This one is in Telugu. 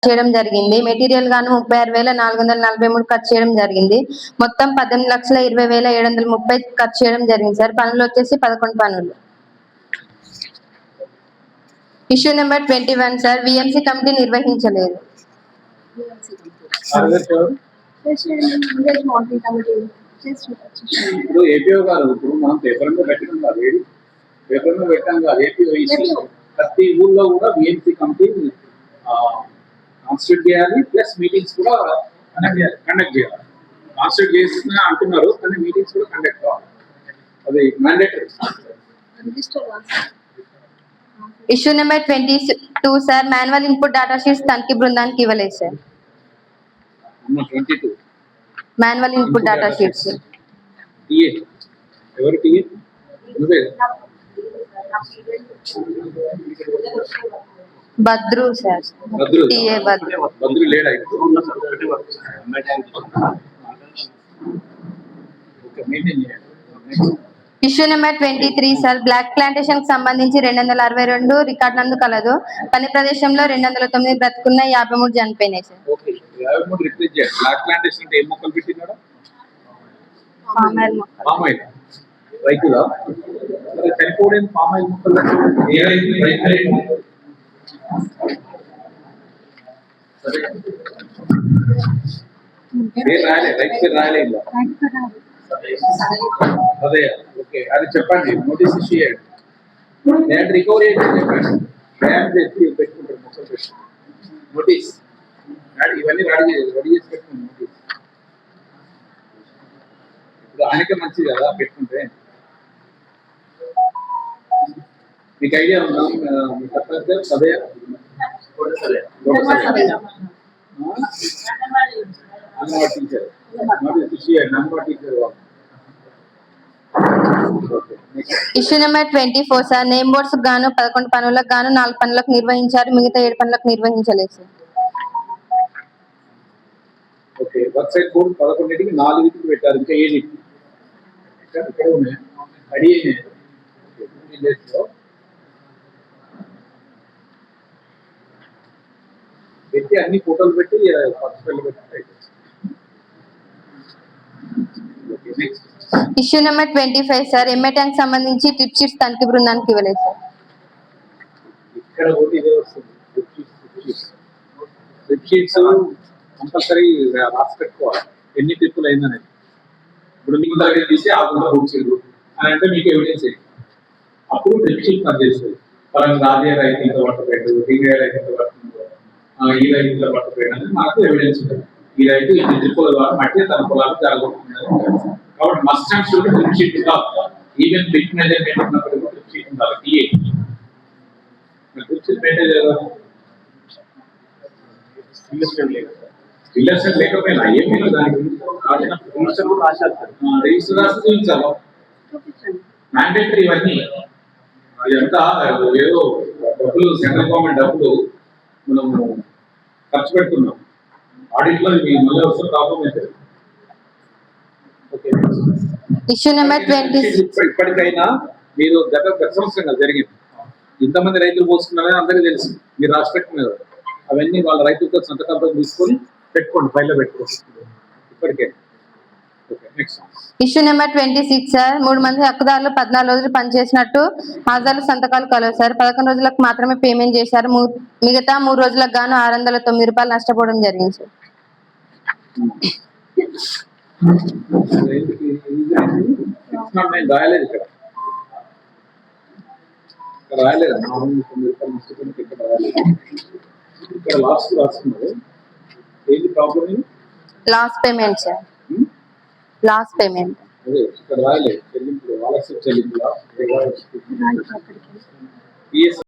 చేయడం జరిగింది. మెటీరియల్ గాను 36,443 ఖర్చు చేయడం జరిగింది. మొత్తం 18,20,730 ఖర్చు చేయడం జరిగింది సార్. పనులు వచ్చేసి 11 పనులు. Issue number 21 sir, VMC committee నిర్వహించలేదు. ఇప్పుడు ఏపీఓ గారు ఇప్పుడు మనం పేపర్ మీద పెట్టడం కాదు, పేపర్ మీద పెట్టాం కాదు, ఏపీఓ ప్రతి ఊళ్ళో కూడా విఎంసి కమిటీ కాన్స్టిట్యూట్ చేయాలి, ప్లస్ మీటింగ్స్ కూడా కండక్ట్ చేయాలి. కాన్స్టిట్యూట్ చేస్తున్నా అంటున్నారు కానీ మీటింగ్స్ కూడా కండక్ట్ కావాలి, అది mandatory. Issue number 22 sir, manual input data sheets తనిఖీ బృందానికి ఇవ్వలేదు sir. 22 manual input data sheets ఎవరు TA? Badru sir, TA Badru లేడా? Issue number 23 sir, block plantation కి సంబంధించి 262 రికార్డు నందు కలదు. పని ప్రదేశంలో 209 బ్రతుకున్న 53 చనిపోయినాయి సార్. బ్లాక్ ప్లాంటేషన్ అంటే ఏం మొక్కలు పెట్టినాడు? పామాయిల్ రైతులా? చనిపోవడం పామాయిల్ మొక్కలు రాలే, రైతు రాలే. అదే ఓకే, అది చెప్పండి. నోటీస్ ఇష్యూ చేయండి. ల్యాండ్ రికవరీ అయితే చెప్పండి. ల్యాండ్ పెట్టుకుంటారు మొక్కలు పెట్టుకుంటారు. నోటీస్ ఇవన్నీ రెడీ చేసి పెట్టుకోండి. నోటీస్ ఇప్పుడు ఆయనకే మంచిది కదా పెట్టుకుంటే. మీకు ఐడియా ఉందా? సర్పంచ్ గారు సదయ అంగన్వాడీ టీచర్ నోటీస్ ఇష్యూ చేయండి. Anganwadi teacher issue number 24 sir, name boards గాను 11 పనులకు గాను 4 పనులకు నిర్వహించారు, మిగతా 7 పనులకు నిర్వహించలేదు సార్. ఓకే, వెబ్సైట్ కోడ్ 11కి 4కి పెట్టారు, ఇంకా 7కి ఇక్కడ ఉన్నాయి. రెడీ అయినాయి పెట్టి అన్ని ఫోటోలు పెట్టి పర్సనల్ పెట్టి. Issue number 25 sir, MA tank సంబంధించి ట్రిప్ షీట్స్ తనిఖీ బృందానికి ఇవ్వలేదు సార్. ఇక్కడ ఒకటి ఇదే వస్తుంది, ట్రిప్ షీట్స్ కంపల్సరీ రాసి పెట్టుకోవాలి, ఎన్ని ట్రిప్పులు అయిందనేది. ఇప్పుడు మీకు దగ్గర తీసి ఆ గుండా కూర్చోరు అని అంటే మీకు ఎవిడెన్స్ అయింది, అప్పుడు ట్రిప్ షీట్ పనిచేస్తుంది. మనం రాజే రైతు ఇంత పట్టపోయాడు, దిగే రైతు ఇంత పడుతుంది, ఈ రైతు ఇంత పట్టపోయాడు అనేది మనకు ఎవిడెన్స్ ఉంటుంది. ఈ రైతు ఇన్ని ట్రిప్పుల ద్వారా మట్టి తన పొలాలు జరగబోతుంది. కాబట్టి must and should trip sheet even bit measurement ఉన్నప్పుడు ట్రిప్ షీట్ ఉండాలి. టీఏ ట్రిప్ షీట్ మెయింటైన్ చేయాలి. రిలేషన్ లేకపోయినా ఏమీ దానికి రిజిస్టర్ రాసి చూపించాలి. మ్యాండేటరీ ఇవన్నీ. ఇదంతా ఏదో డబ్బులు, సెంట్రల్ గవర్నమెంట్ డబ్బులు మనము ఖర్చు పెడుతున్నాం. ఆడిట్ లో మళ్ళీ వస్తే ప్రాబ్లం అయితే. ఇష్యూ నెంబర్ 20 ఇప్పటికైనా మీరు గత సంవత్సరంగా జరిగింది, ఇంతమంది రైతులు పోసుకున్నారని అందరికీ తెలుసు. మీరు రాసి పెట్టుకున్నారు అవన్నీ వాళ్ళ రైతులతో సంతకాలతో తీసుకొని పెట్టుకోండి, ఫైల్లో పెట్టుకోండి ఇప్పటికే. ఇష్యూ నెంబర్ 26 సార్, 3 మంది హక్కుదారులు 14 రోజులు పనిచేసినట్టు హాజరు సంతకాలు కలవు సార్. 11 రోజులకు మాత్రమే పేమెంట్ చేశారు. మిగతా 3 రోజులకు గాను 609 రూపాయలు నష్టపోవడం జరిగింది సార్. రాయలేదు ఇక్కడ రాయలేదు, ఇక్కడ లాస్ట్ రాస్తున్నారు. ఏంటి problem? Last payment sir, last payment. అదే ఇక్కడ రాయలేదు, చెల్లింపులు ఆలస్యం చెల్లింపులా